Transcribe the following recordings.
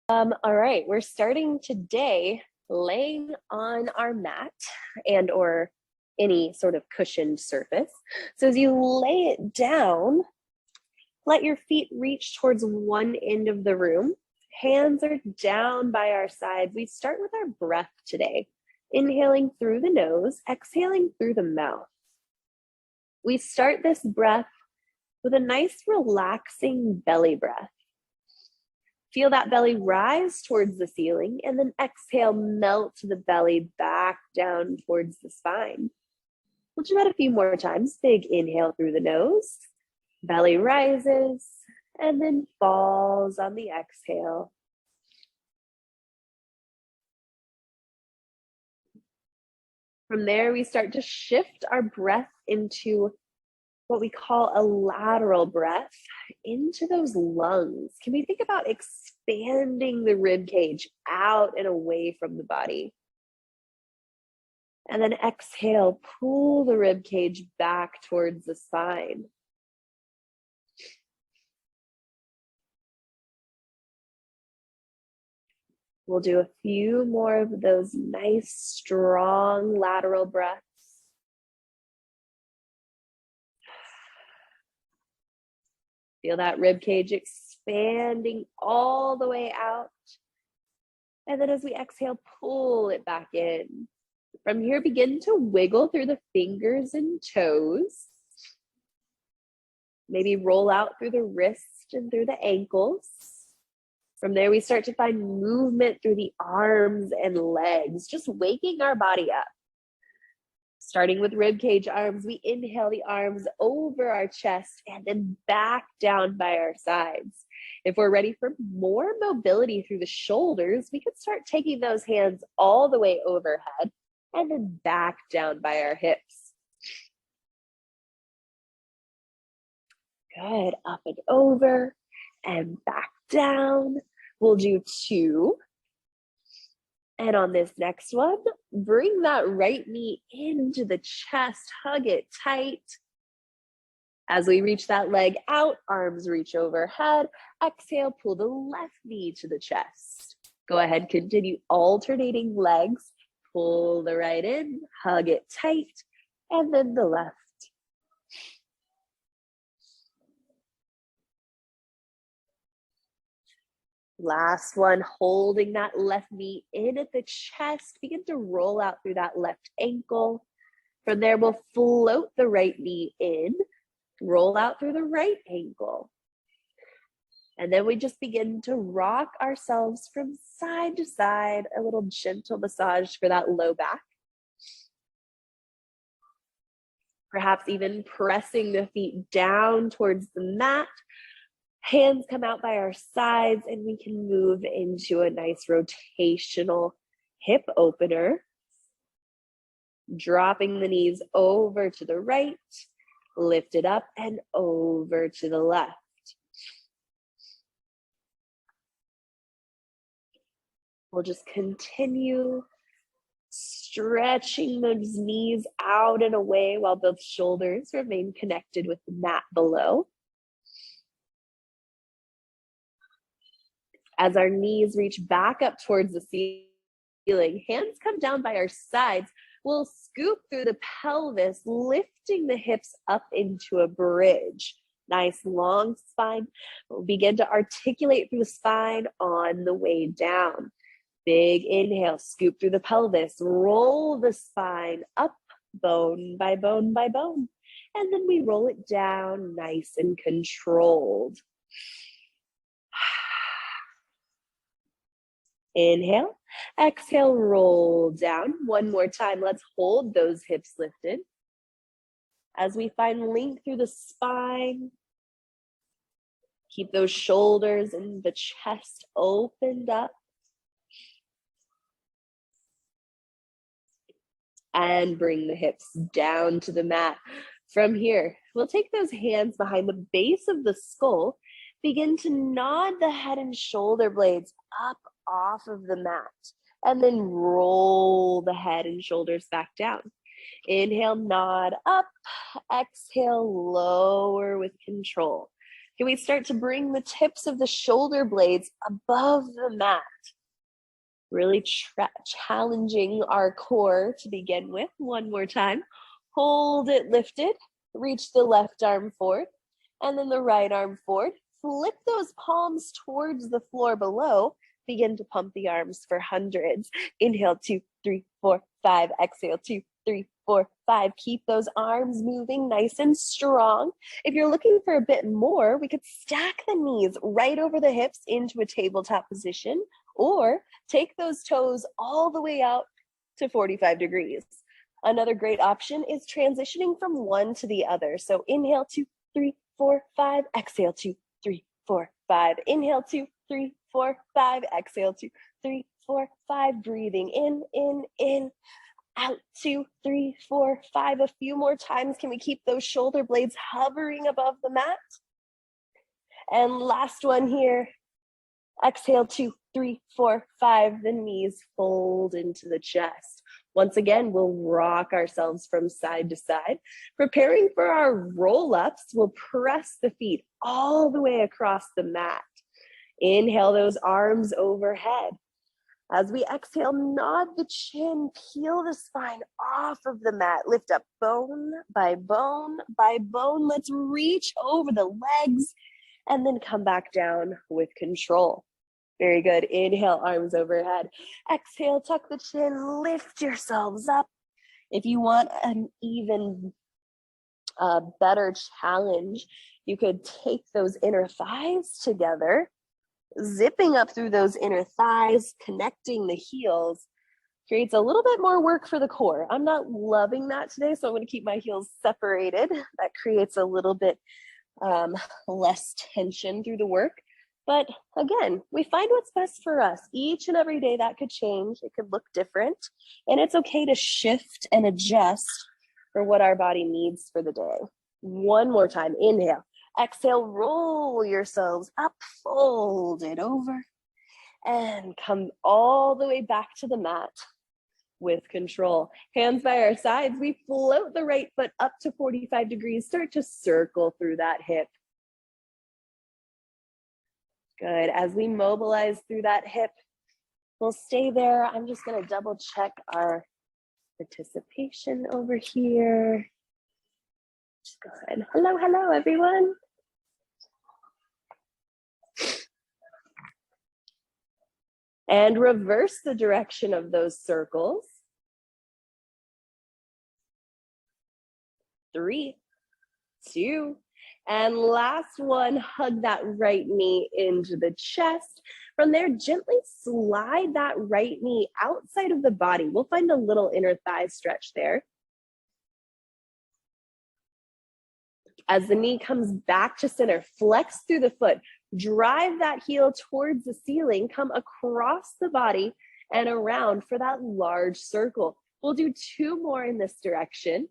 All right, we're starting today laying on our mat and or any sort of cushioned surface. So as you lay it down, let your feet reach towards one end of the room. Hands are down by our sides. We start with our breath today. Inhaling through the nose, exhaling through the mouth. We start this breath with a nice relaxing belly breath. Feel that belly rise towards the ceiling and then exhale, melt the belly back down towards the spine. We'll do that a few more times. Big inhale through the nose, belly rises and then falls on the exhale. From there, we start to shift our breath into what we call a lateral breath into those lungs. Can we think about expanding the rib cage out and away from the body? And then exhale, pull the rib cage back towards the spine. We'll do a few more of those nice, strong lateral breaths. Feel that rib cage expanding all the way out. And then as we exhale, pull it back in. From here, begin to wiggle through the fingers and toes. Maybe roll out through the wrist and through the ankles. From there, we start to find movement through the arms and legs, just waking our body up. Starting with rib cage arms, we inhale the arms over our chest and then back down by our sides. If we're ready for more mobility through the shoulders, we could start taking those hands all the way overhead and then back down by our hips. Good, up and over and back down. We'll do 2. And on this next one, bring that right knee into the chest, hug it tight. As we reach that leg out, arms reach overhead. Exhale, pull the left knee to the chest. Go ahead, continue alternating legs. Pull the right in, hug it tight, and then the left. Last one, holding that left knee in at the chest. Begin to roll out through that left ankle. From there, we'll float the right knee in, roll out through the right ankle. And then we just begin to rock ourselves from side to side, a little gentle massage for that low back. Perhaps even pressing the feet down towards the mat. Hands come out by our sides and we can move into a nice rotational hip opener. Dropping the knees over to the right, lift it up and over to the left. We'll just continue stretching those knees out and away while both shoulders remain connected with the mat below. As our knees reach back up towards the ceiling, hands come down by our sides. We'll scoop through the pelvis, lifting the hips up into a bridge. Nice long spine. We'll begin to articulate through the spine on the way down. Big inhale, scoop through the pelvis, roll the spine up bone by bone by bone. And then we roll it down nice and controlled. Inhale, exhale, roll down. One more time, let's hold those hips lifted. As we find length through the spine, keep those shoulders and the chest opened up. And bring the hips down to the mat. From here, we'll take those hands behind the base of the skull, begin to nod the head and shoulder blades up off of the mat, and then roll the head and shoulders back down. Inhale, nod up, exhale, lower with control. Can we start to bring the tips of the shoulder blades above the mat? Really challenging our core to begin with. One more time. Hold it lifted. Reach the left arm forward and then the right arm forward. Flip those palms towards the floor below. Begin to pump the arms for hundreds. Inhale, 2, 3, 4, 5. Exhale, 2, 3, 4, 5. Keep those arms moving nice and strong. If you're looking for a bit more, we could stack the knees right over the hips into a tabletop position, or take those toes all the way out to 45 degrees. Another great option is transitioning from one to the other. So inhale, 2, 3, 4, 5. Exhale, 2, 3, 4, 5. Inhale, 2, 3, 4, 5. Exhale, 2, 3, 4, 5. Breathing in, out, 2, 3, 4, 5. A few more times. Can we keep those shoulder blades hovering above the mat? And last one here. Exhale, 2, 3, 4, 5. The knees fold into the chest. Once again, we'll rock ourselves from side to side. Preparing for our roll-ups, we'll press the feet all the way across the mat. Inhale those arms overhead. As we exhale, nod the chin, peel the spine off of the mat. Lift up bone by bone by bone. Let's reach over the legs and then come back down with control. Very good. Inhale, arms overhead. Exhale, tuck the chin, lift yourselves up. If you want an even better challenge, you could take those inner thighs together, zipping up through those inner thighs, connecting the heels. Creates a little bit more work for the core. I'm not loving that today, so I'm going to keep my heels separated. That creates a little bit less tension through the work. But again, we find what's best for us. Each and every day that could change. It could look different. And it's okay to shift and adjust for what our body needs for the day. One more time. Inhale. Exhale, roll yourselves up, fold it over, and come all the way back to the mat with control. Hands by our sides. We float the right foot up to 45 degrees. Start to circle through that hip. Good. As we mobilize through that hip, we'll stay there. I'm just going to double check our participation over here. Good. Hello, hello, everyone. And reverse the direction of those circles. 3, 2, and last one, hug that right knee into the chest. From there, gently slide that right knee outside of the body. We'll find a little inner thigh stretch there. As the knee comes back to center, flex through the foot, drive that heel towards the ceiling, come across the body and around for that large circle. We'll do 2 more in this direction.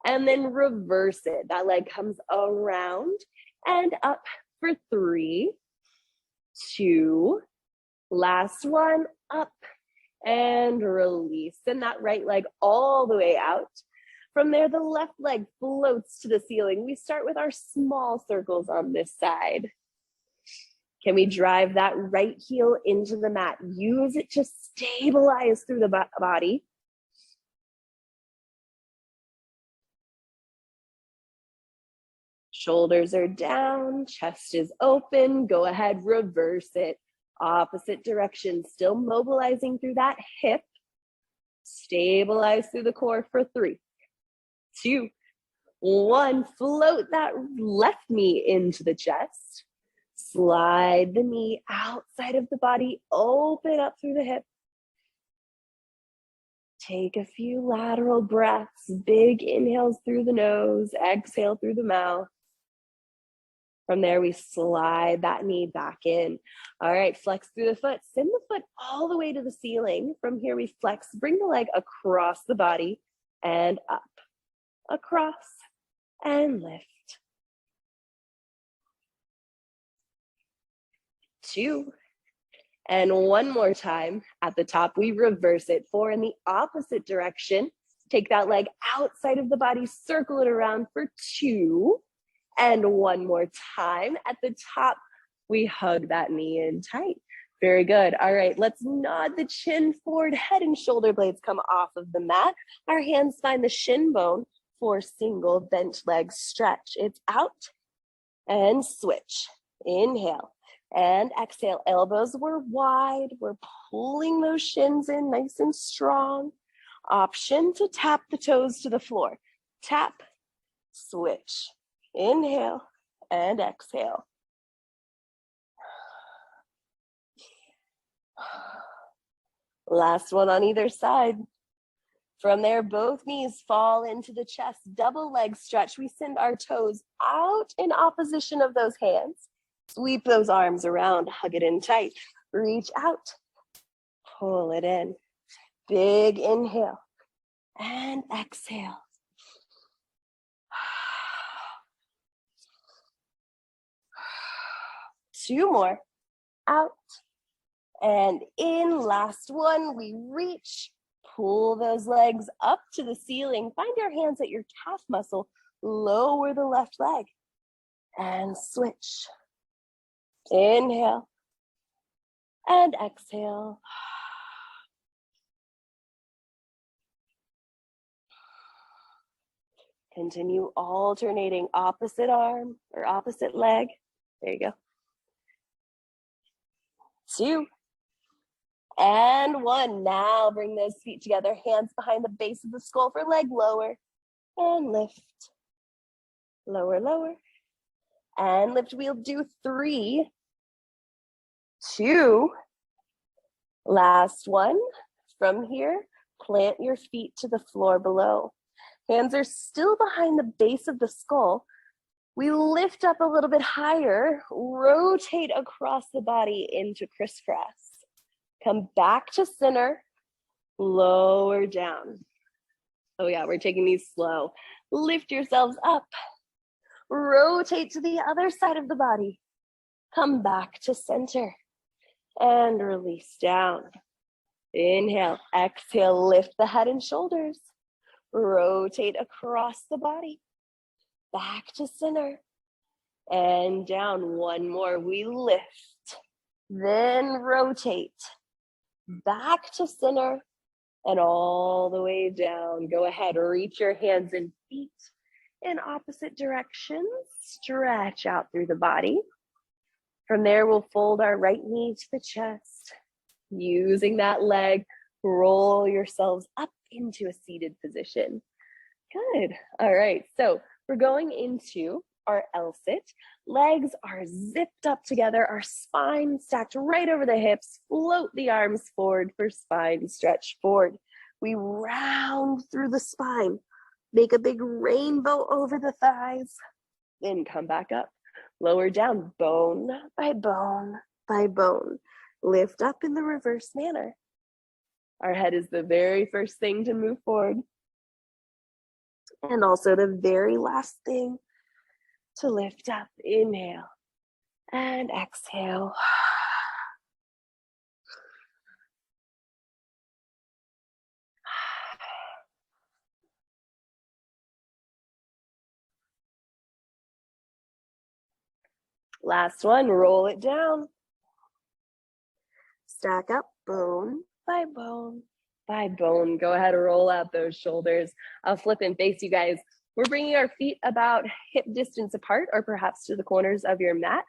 And then reverse it. That leg comes around and up for 3, 2, last one, up and release. Send that right leg all the way out. From there, the left leg floats to the ceiling. We start with our small circles on this side. Can we drive that right heel into the mat? Use it to stabilize through the body. Shoulders are down, chest is open. Go ahead, reverse it. Opposite direction, still mobilizing through that hip. Stabilize through the core for 3, 2, 1. Float that left knee into the chest. Slide the knee outside of the body. Open up through the hip. Take a few lateral breaths. Big inhales through the nose. Exhale through the mouth. From there, we slide that knee back in. All right, flex through the foot. Send the foot all the way to the ceiling. From here, we flex. Bring the leg across the body and up. Across and lift. 2. And 1 more time. At the top, we reverse it. 4 in the opposite direction. Take that leg outside of the body. Circle it around for 2. And one more time. At the top, we hug that knee in tight. Very good. All right, let's nod the chin forward, head and shoulder blades come off of the mat. Our hands find the shin bone for single bent leg stretch. It's out and switch. Inhale and exhale. Elbows were wide. We're pulling those shins in nice and strong. Option to tap the toes to the floor. Tap, switch. Inhale and exhale. Last one on either side. From there, both knees fall into the chest, double leg stretch. We send our toes out in opposition of those hands. Sweep those arms around, hug it in tight. Reach out, pull it in. Big inhale and exhale. Two more, out and in. Last one, we reach. Pull those legs up to the ceiling. Find your hands at your calf muscle. Lower the left leg and switch. Inhale and exhale. Continue alternating opposite arm or opposite leg. There you go. Two. And one. Now bring those feet together, hands behind the base of the skull for leg lower, and lift. Lower, lower, and lift. We'll do 3, 2. Last one. From here, plant your feet to the floor below. Hands are still behind the base of the skull. We lift up a little bit higher, rotate across the body into crisscross. Come back to center, lower down. Oh yeah, we're taking these slow. Lift yourselves up. Rotate to the other side of the body. Come back to center and release down. Inhale, exhale, lift the head and shoulders. Rotate across the body. Back to center and down. One more, we lift, then rotate. Back to center and all the way down. Go ahead, reach your hands and feet in opposite directions. Stretch out through the body. From there, we'll fold our right knee to the chest. Using that leg, roll yourselves up into a seated position. Good. All right, so we're going into our L-sit. Legs are zipped up together, our spine stacked right over the hips. Float the arms forward for spine stretch forward. We round through the spine. Make a big rainbow over the thighs. Then come back up. Lower down, bone by bone by bone. Lift up in the reverse manner. Our head is the very first thing to move forward. And also the very last thing to lift up. Inhale and exhale. Last one, roll it down. Stack up bone by bone by bone. Go ahead and roll out those shoulders. I'll flip and face you guys. We're bringing our feet about hip distance apart or perhaps to the corners of your mat.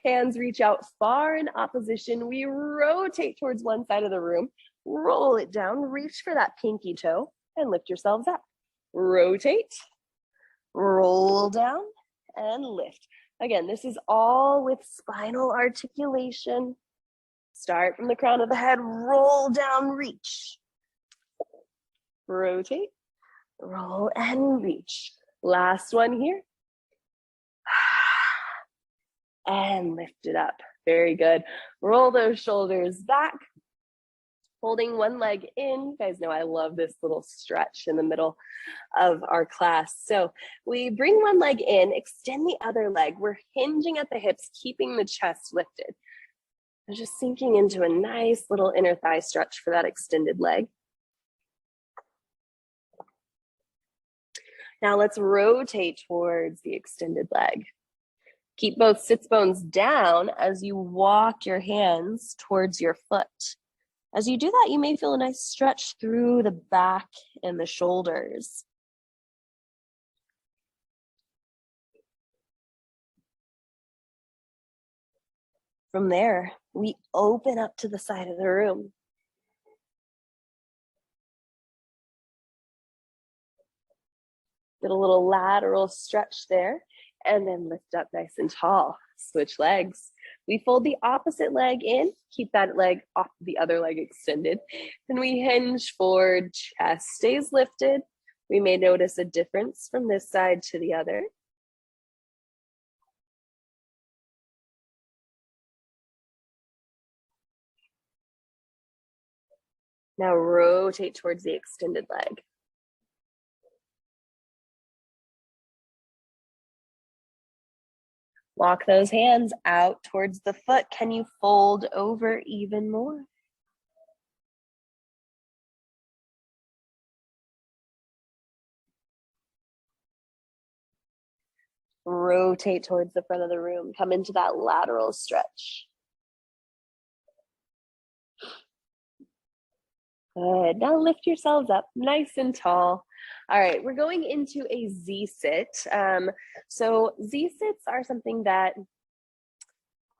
Hands reach out far in opposition. We rotate towards one side of the room. Roll it down, reach for that pinky toe and lift yourselves up. Rotate, roll down and lift. Again, this is all with spinal articulation. Start from the crown of the head, roll down, reach. Rotate, roll and reach. Last one here. And lift it up. Very good. Roll those shoulders back. Holding one leg in. You guys know I love this little stretch in the middle of our class. So we bring one leg in, extend the other leg. We're hinging at the hips, keeping the chest lifted. And just sinking into a nice little inner thigh stretch for that extended leg. Now let's rotate towards the extended leg. Keep both sits bones down as you walk your hands towards your foot. As you do that, you may feel a nice stretch through the back and the shoulders. From there, we open up to the side of the room. Get a little lateral stretch there, and then lift up nice and tall. Switch legs. We fold the opposite leg in, keep that leg off the other leg extended. Then we hinge forward, chest stays lifted. We may notice a difference from this side to the other. Now rotate towards the extended leg. Walk those hands out towards the foot. Can you fold over even more? Rotate towards the front of the room. Come into that lateral stretch. Good. Now lift yourselves up nice and tall. All right, we're going into a Z-sit. So Z-sits are something that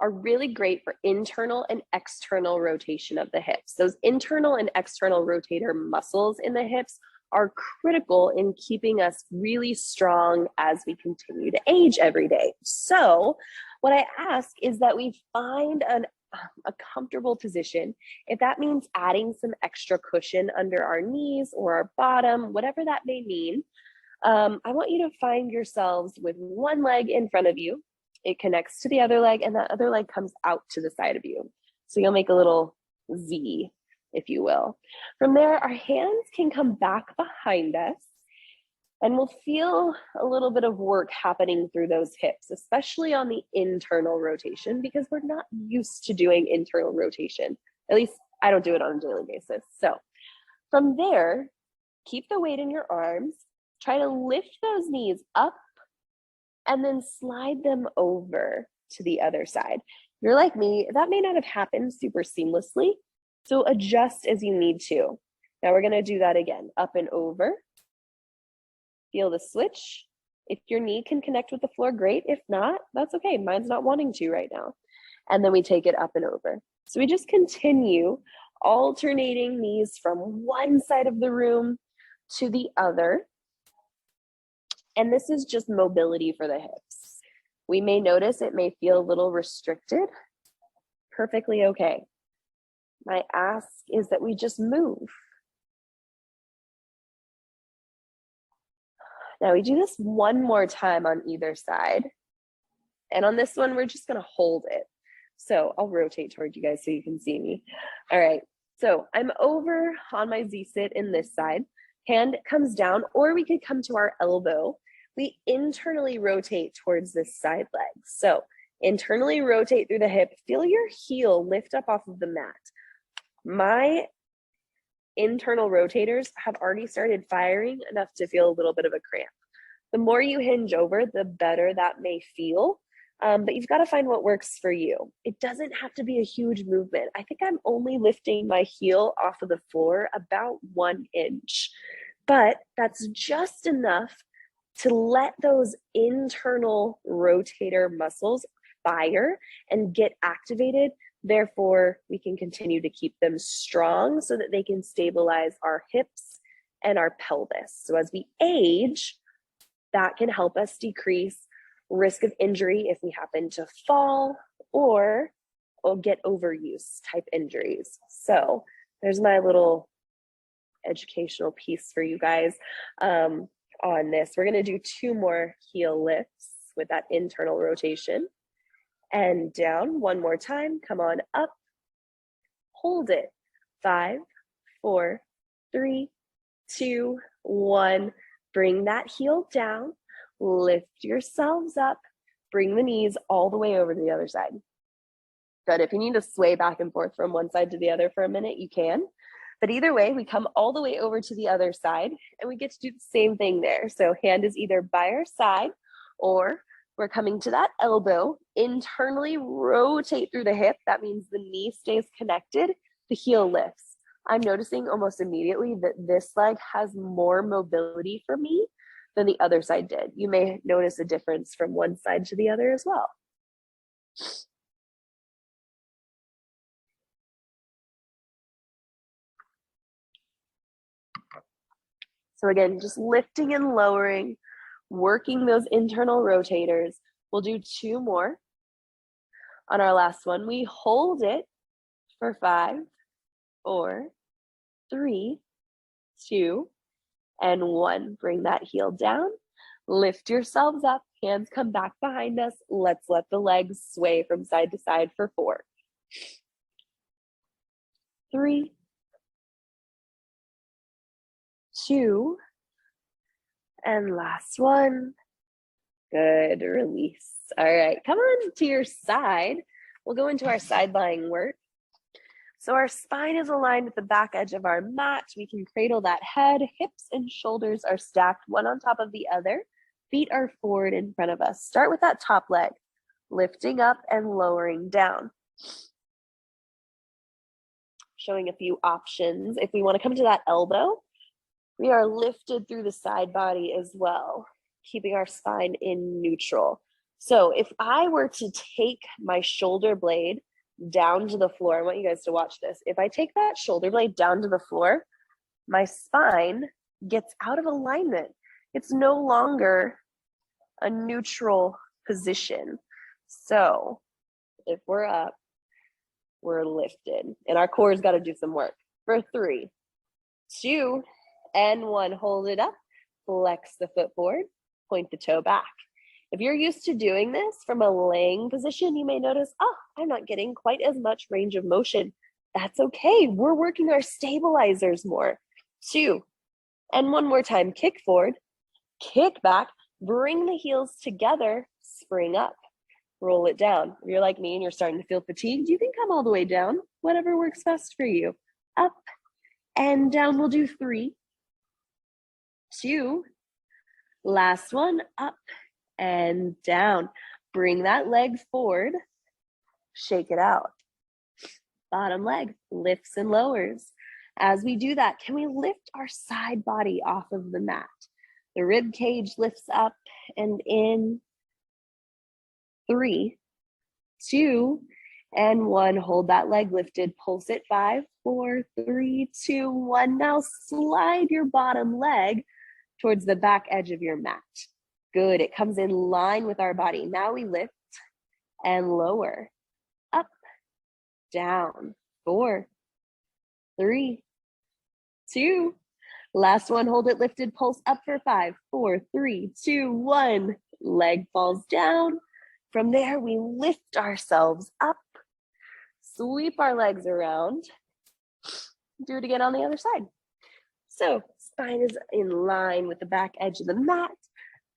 are really great for internal and external rotation of the hips. Those internal and external rotator muscles in the hips are critical in keeping us really strong as we continue to age every day. So what I ask is that we find a comfortable position. If that means adding some extra cushion under our knees or our bottom, whatever that may mean, I want you to find yourselves with one leg in front of you. It connects to the other leg, and that other leg comes out to the side of you. So you'll make a little Z, if you will. From there, our hands can come back behind us, and we'll feel a little bit of work happening through those hips, especially on the internal rotation, because we're not used to doing internal rotation. At least I don't do it on a daily basis. So from there, keep the weight in your arms. Try to lift those knees up and then slide them over to the other side. You're like me, that may not have happened super seamlessly, so adjust as you need to. Now we're gonna do that again, up and over. Feel the switch. If your knee can connect with the floor, great. If not, that's okay. Mine's not wanting to right now. And then we take it up and over. So we just continue alternating knees from one side of the room to the other. And this is just mobility for the hips. We may notice it may feel a little restricted. Perfectly okay. My ask is that we just move. Now we do this one more time on either side. And on this one, we're just gonna hold it. So I'll rotate toward you guys so you can see me. All right, so I'm over on my Z-sit in this side. Hand comes down, or we could come to our elbow. We internally rotate towards this side leg. So internally rotate through the hip. Feel your heel lift up off of the mat. My internal rotators have already started firing enough to feel a little bit of a cramp. The more you hinge over, the better that may feel. But you've got to find what works for you. It doesn't have to be a huge movement. I think I'm only lifting my heel off of the floor about 1 inch, but that's just enough to let those internal rotator muscles fire and get activated. Therefore, we can continue to keep them strong so that they can stabilize our hips and our pelvis. So as we age, that can help us decrease risk of injury if we happen to fall or get overuse type injuries. So there's my little educational piece for you guys on this. We're going to do 2 more heel lifts with that internal rotation. And down 1 more time. Come on up. Hold it. 5, 4, 3, 2, 1. Bring that heel down. Lift yourselves up. Bring the knees all the way over to the other side. Good. If you need to sway back and forth from one side to the other for a minute, you can. But either way, we come all the way over to the other side and we get to do the same thing there. So hand is either by our side or We're coming to that elbow. Internally rotate through the hip. That means the knee stays connected. The heel lifts. I'm noticing almost immediately that this leg has more mobility for me than the other side did. You may notice a difference from one side to the other as well. So again, just lifting and lowering, working those internal rotators. We'll do 2 more. On our last one, we hold it for 5, 4, 3, 2, and 1. Bring that heel down. Lift yourselves up. Hands come back behind us. Let's let the legs sway from side to side for 4, 3, 2, and last one. Good, release. All right, come on to your side. We'll go into our side lying work. So our spine is aligned with the back edge of our mat. We can cradle that head. Hips and shoulders are stacked one on top of the other. Feet are forward in front of us. Start with that top leg, lifting up and lowering down. Showing a few options. If we want to come to that elbow, we are lifted through the side body as well, keeping our spine in neutral. So if I were to take my shoulder blade down to the floor, I want you guys to watch this. If I take that shoulder blade down to the floor, my spine gets out of alignment. It's no longer a neutral position. So if we're up, we're lifted, and our core's got to do some work. For 3, 2, and 1, hold it up, flex the foot forward, point the toe back. If you're used to doing this from a laying position, you may notice, oh, I'm not getting quite as much range of motion. That's okay. We're working our stabilizers more. 2, and 1 more time, kick forward, kick back, bring the heels together, spring up, roll it down. If you're like me and you're starting to feel fatigued, you can come all the way down, whatever works best for you. Up and down. We'll do 3, 2, last one, up and down. Bring that leg forward, shake it out. Bottom leg lifts and lowers. As we do that, can we lift our side body off of the mat? The rib cage lifts up and in. 3, 2, and 1. Hold that leg lifted. Pulse it. 5, 4, 3, 2, 1. Now slide your bottom leg towards the back edge of your mat. Good. It comes in line with our body. Now we lift and lower. Up, down. 4, 3, 2. Last one. Hold it lifted. Pulse up for 5, 4, 3, 2, 1. Leg falls down. From there, we lift ourselves up, sweep our legs around, do it again on the other side. So spine is in line with the back edge of the mat.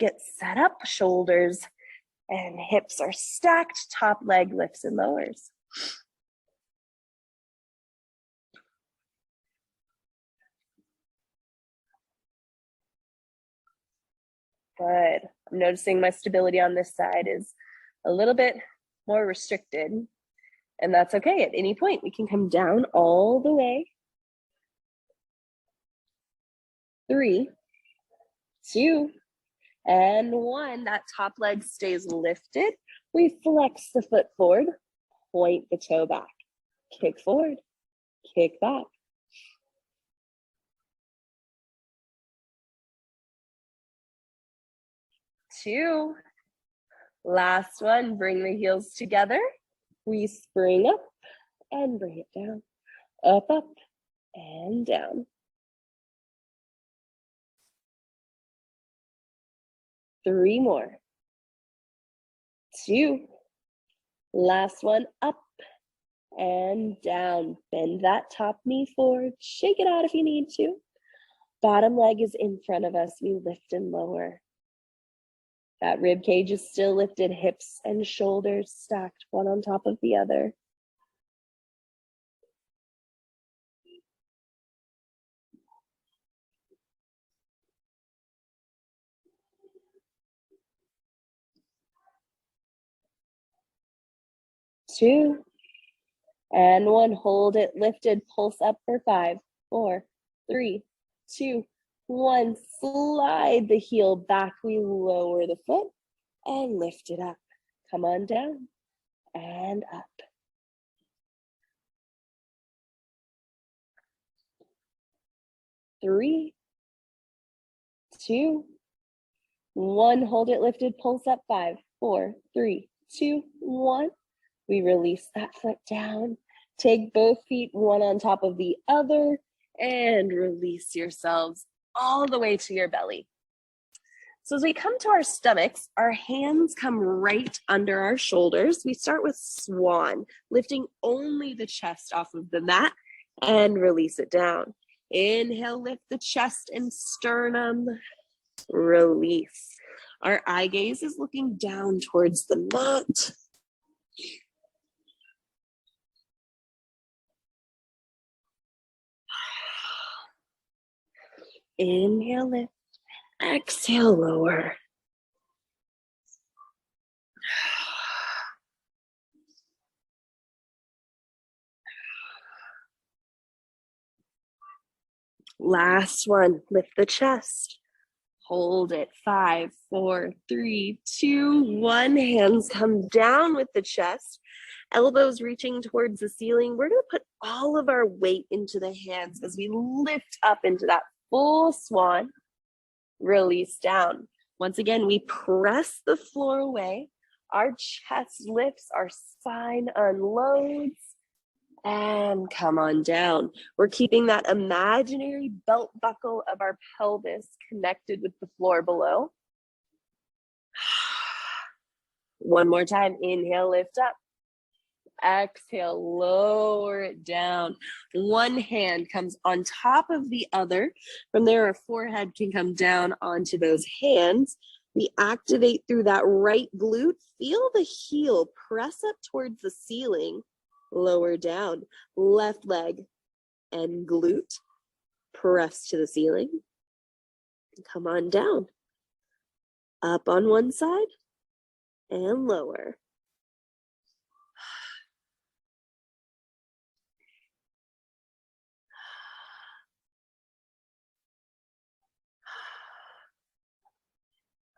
Get set up, shoulders and hips are stacked, top leg lifts and lowers. Good. I'm noticing my stability on this side is a little bit more restricted, and that's okay. At any point, we can come down all the way. 3, 2, and 1. That top leg stays lifted. We flex the foot forward, point the toe back, kick forward, kick back. 2. Last one, bring the heels together. We spring up and bring it down. Up, up, and down. 3 more. 2. Last one, up and down. Bend that top knee forward. Shake it out if you need to. Bottom leg is in front of us. We lift and lower. That rib cage is still lifted, hips and shoulders stacked one on top of the other. 2, and 1. Hold it lifted, pulse up for 5, 4, 3, 2, 1. Slide the heel back. We lower the foot and lift it up. Come on down and up. 3, 2, 1. Hold it lifted, pulse up. 5, 4, 3, 2, 1. We release that foot down. Take both feet, one on top of the other, and release yourselves all the way to your belly. So as we come to our stomachs, our hands come right under our shoulders. We start with swan, lifting only the chest off of the mat and release it down. Inhale, lift the chest and sternum, release. Our eye gaze is looking down towards the mat. Inhale, lift. Exhale, lower. Last one, lift the chest. Hold it. 5, 4, 3, 2, 1. Hands come down with the chest. Elbows reaching towards the ceiling. We're going to put all of our weight into the hands as we lift up into that full swan. Release down. Once again, we press the floor away. Our chest lifts, our spine unloads, and come on down. We're keeping that imaginary belt buckle of our pelvis connected with the floor below. One more time. Inhale, lift up. Exhale, lower it down. One hand comes on top of the other. From there, our forehead can come down onto those hands. We activate through that right glute. Feel the heel press up towards the ceiling. Lower down. Left leg and glute press to the ceiling. Come on down. Up on one side and lower.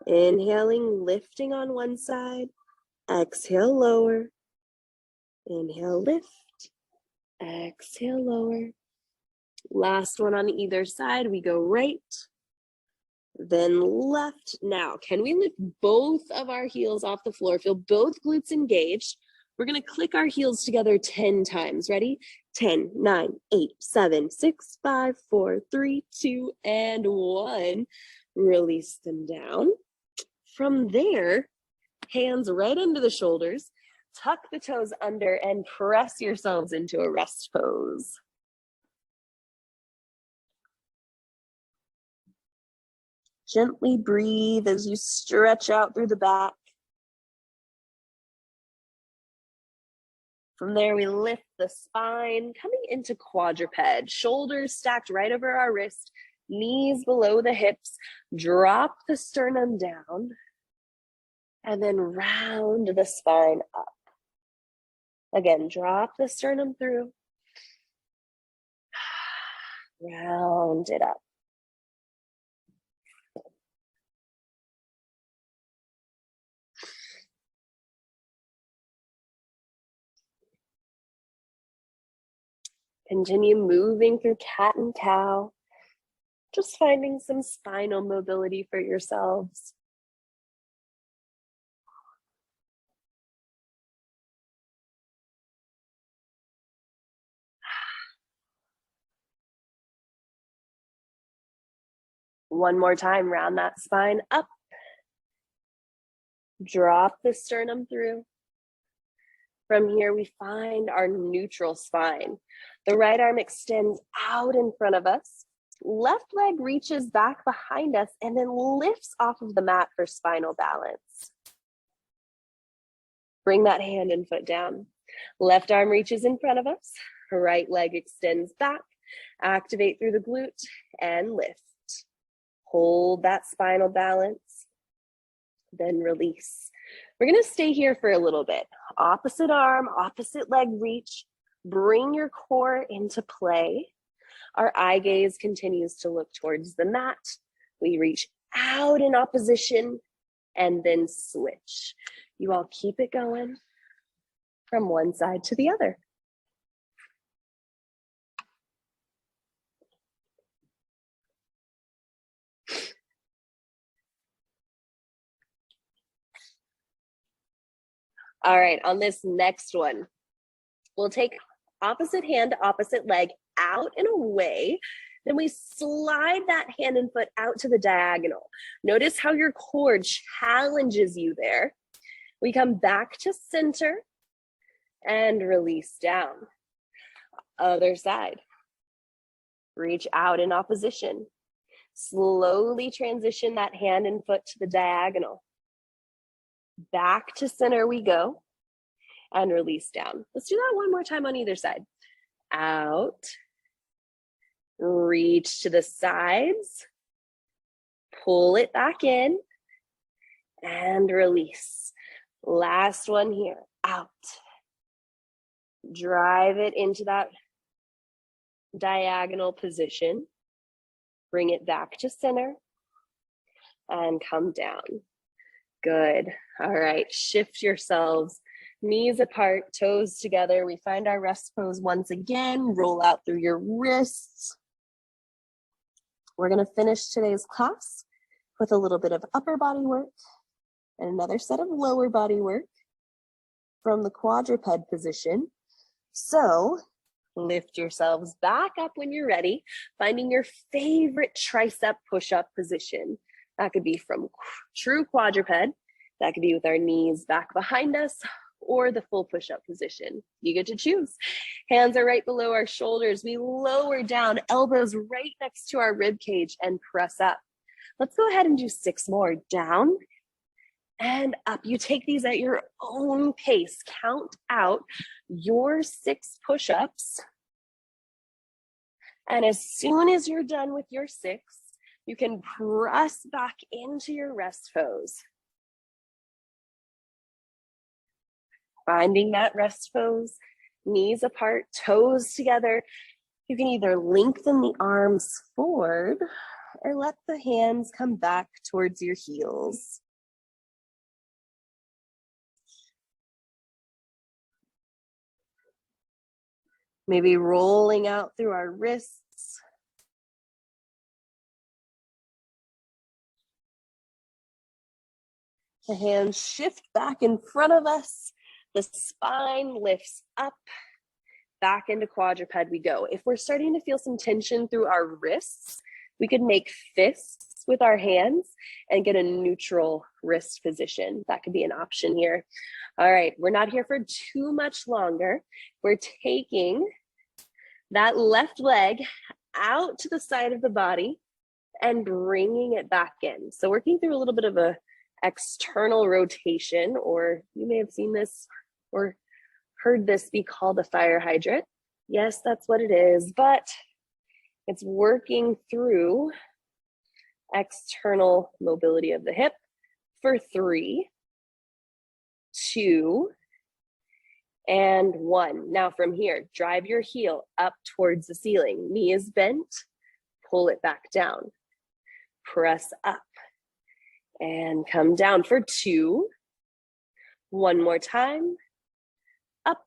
Inhaling, lifting on one side. Exhale, lower. Inhale, lift. Exhale, lower. Last one on either side. We go right, then left. Now, can we lift both of our heels off the floor? Feel both glutes engaged. We're going to click our heels together 10 times. Ready? 10, 9, 8, 7, 6, 5, 4, 3, 2, and 1. Release them down. From there, hands right under the shoulders, tuck the toes under and press yourselves into a rest pose. Gently breathe as you stretch out through the back. From there, we lift the spine, coming into quadruped, shoulders stacked right over our wrist, knees below the hips, drop the sternum down, and then round the spine up. Again, drop the sternum through, round it up. Continue moving through cat and cow, just finding some spinal mobility for yourselves. One more time, round that spine up. Drop the sternum through. From here, we find our neutral spine. The right arm extends out in front of us. Left leg reaches back behind us and then lifts off of the mat for spinal balance. Bring that hand and foot down. Left arm reaches in front of us. Right leg extends back. Activate through the glute and lift. Hold that spinal balance. then release. We're gonna stay here for a little bit. Opposite arm, opposite leg reach. Bring your core into play. Our eye gaze continues to look towards the mat. We reach out in opposition and then switch. You all keep it going from one side to the other. All right, on this next one, we'll take opposite hand, opposite leg out and away. Then we slide that hand and foot out to the diagonal. Notice how your core challenges you there. We come back to center and release down. Other side. Reach out in opposition. Slowly transition that hand and foot to the diagonal. Back to center we go and release down. Let's do that one more time on either side. Out, reach to the sides, pull it back in and release. Last one here, out. Drive it into that diagonal position. Bring it back to center and come down. Good. All right, shift yourselves. Knees apart, toes together. We find our rest pose once again. Roll out through your wrists. We're going to finish today's class with a little bit of upper body work and another set of lower body work from the quadruped position. So lift yourselves back up when you're ready, finding your favorite tricep push-up position. That could be from true quadruped. That could be with our knees back behind us, or the full push-up position. You get to choose. Hands are right below our shoulders. We lower down, elbows right next to our rib cage and press up. Let's go ahead and do 6 more. Down and up. You take these at your own pace. Count out your 6 push-ups. And as soon as you're done with your 6, you can press back into your rest pose. Finding that rest pose, knees apart, toes together. You can either lengthen the arms forward or let the hands come back towards your heels. Maybe rolling out through our wrists. The hands shift back in front of us. The spine lifts up. Back into quadruped we go. If we're starting to feel some tension through our wrists, we could make fists with our hands and get a neutral wrist position. That could be an option here. All right, we're not here for too much longer. We're taking that left leg out to the side of the body and bringing it back in. So working through a little bit of a external rotation, or you may have seen this or heard this be called a fire hydrant. Yes, that's what it is, but it's working through external mobility of the hip for 3, 2, and 1. Now from here, drive your heel up towards the ceiling. Knee is bent, pull it back down. Press up and come down for 2. One more time. Up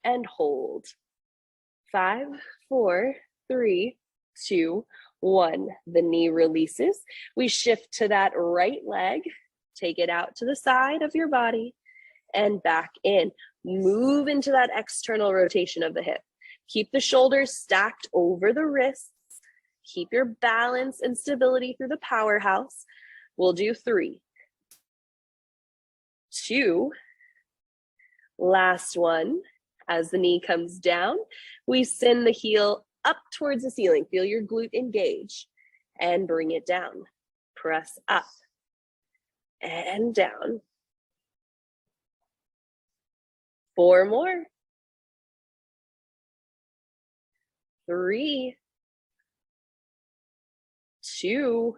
and hold. 5, 4, 3, 2, 1. The knee releases. We shift to that right leg. Take it out to the side of your body and back in. Move into that external rotation of the hip. Keep the shoulders stacked over the wrists. Keep your balance and stability through the powerhouse. We'll do 3, 2, last one. As the knee comes down, we send the heel up towards the ceiling. Feel your glute engage and bring it down. Press up and down. 4 more. 3, 2,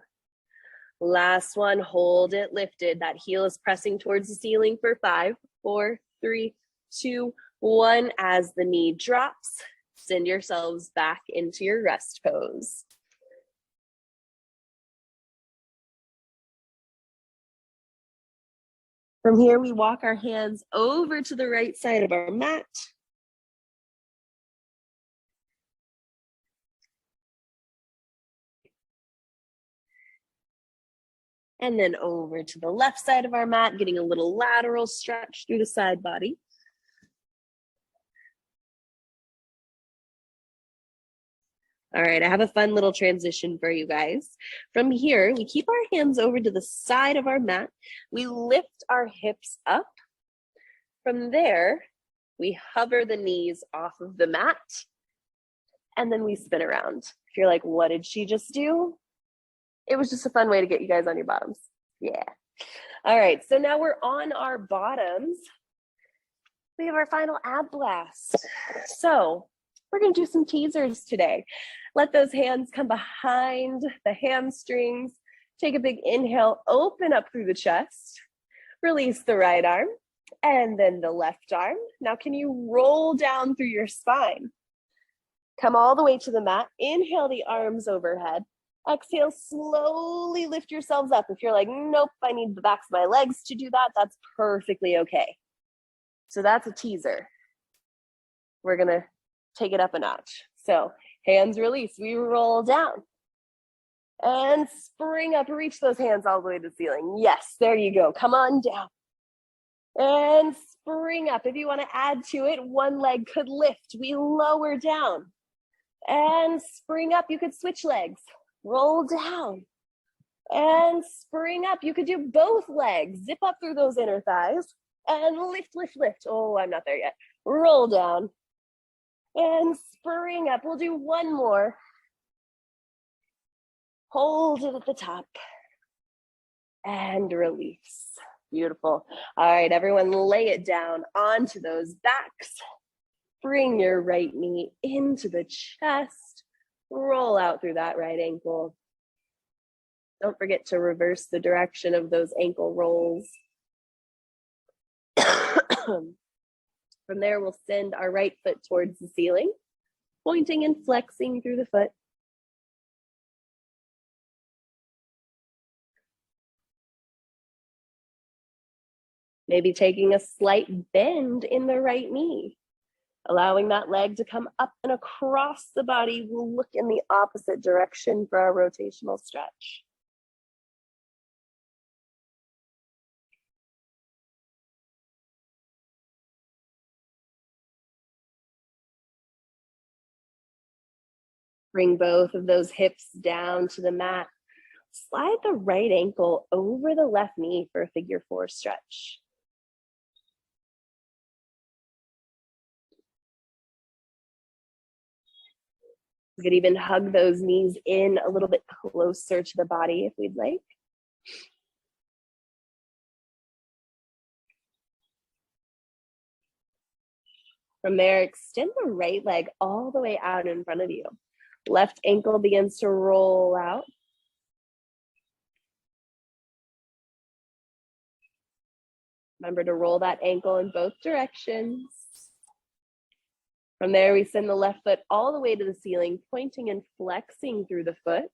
Last one, hold it lifted. That heel is pressing towards the ceiling for 5, 4, 3, 2, 1. As the knee drops, send yourselves back into your rest pose. From here, we walk our hands over to the right side of our mat. And then over to the left side of our mat, getting a little lateral stretch through the side body. All right, I have a fun little transition for you guys. From here, we keep our hands over to the side of our mat. We lift our hips up. From there, we hover the knees off of the mat, and then we spin around. If you're like, what did she just do? It was just a fun way to get you guys on your bottoms. Yeah. All right, so now we're on our bottoms. We have our final ab blast. So we're gonna do some teasers today. Let those hands come behind the hamstrings. Take a big inhale, open up through the chest. Release the right arm and then the left arm. Now can you roll down through your spine? Come all the way to the mat. Inhale the arms overhead. Exhale, slowly lift yourselves up. If you're like, nope, I need the backs of my legs to do that, that's perfectly okay. So that's a teaser. We're gonna take it up a notch. So hands release, we roll down. And spring up, reach those hands all the way to the ceiling. Yes, there you go, come on down. And spring up. If you wanna add to it, one leg could lift. We lower down. And spring up, you could switch legs. Roll down and spring up. You could do both legs. Zip up through those inner thighs and lift, lift, lift. Oh, I'm not there yet. Roll down and spring up. We'll do one more. Hold it at the top and release. Beautiful. All right, everyone, lay it down onto those backs. Bring your right knee into the chest. Roll out through that right ankle. Don't forget to reverse the direction of those ankle rolls. From there, we'll send our right foot towards the ceiling, pointing and flexing through the foot. Maybe taking a slight bend in the right knee. Allowing that leg to come up and across the body. We'll look in the opposite direction for our rotational stretch. Bring both of those hips down to the mat. Slide the right ankle over the left knee for a figure 4 stretch. You could even hug those knees in a little bit closer to the body if we'd like. From there, extend the right leg all the way out in front of you. Left ankle begins to roll out. Remember to roll that ankle in both directions. From there, we send the left foot all the way to the ceiling, pointing and flexing through the foot.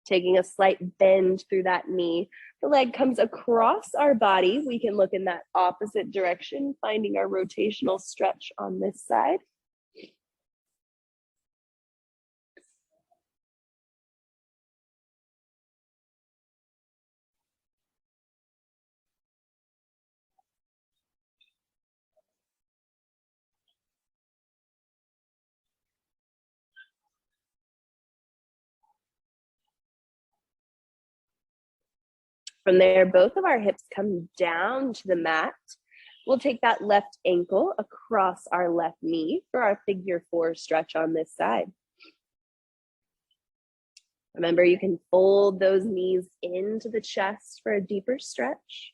Taking a slight bend through that knee. The leg comes across our body. We can look in that opposite direction, finding our rotational stretch on this side. From there, both of our hips come down to the mat. We'll take that left ankle across our left knee for our figure 4 stretch on this side. Remember, you can fold those knees into the chest for a deeper stretch.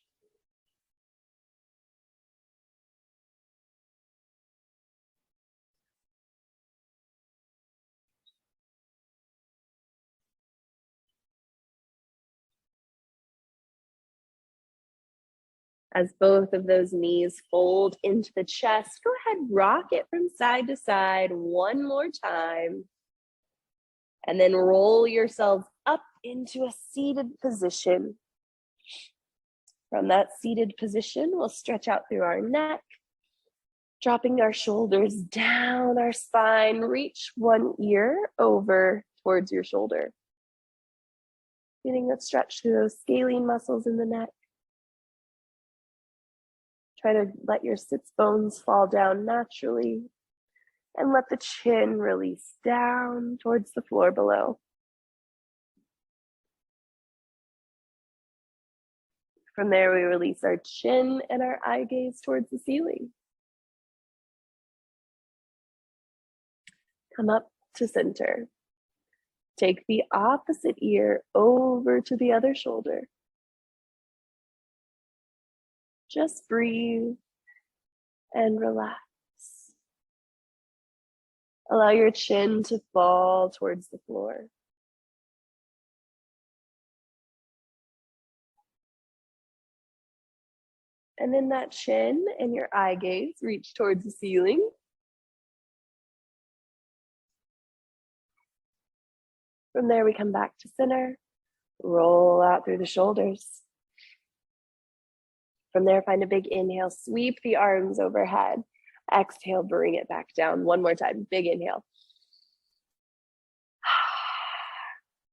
As both of those knees fold into the chest, go ahead, rock it from side to side one more time. And then roll yourselves up into a seated position. From that seated position, we'll stretch out through our neck, dropping our shoulders down our spine. Reach one ear over towards your shoulder. Feeling that stretch through those scalene muscles in the neck. Try to let your sits bones fall down naturally and let the chin release down towards the floor below. From there, we release our chin and our eye gaze towards the ceiling. Come up to center. Take the opposite ear over to the other shoulder. Just breathe and relax. Allow your chin to fall towards the floor. And then that chin and your eye gaze reach towards the ceiling. From there, we come back to center, roll out through the shoulders. From there, find a big inhale, sweep the arms overhead. Exhale, bring it back down. One more time, big inhale.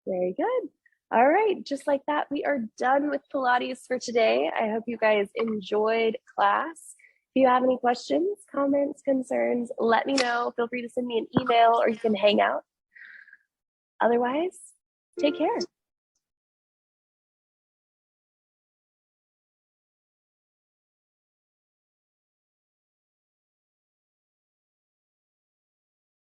Very good. All right, just like that, we are done with Pilates for today. I hope you guys enjoyed class. If you have any questions, comments, concerns, let me know. Feel free to send me an email or you can hang out. Otherwise, take care.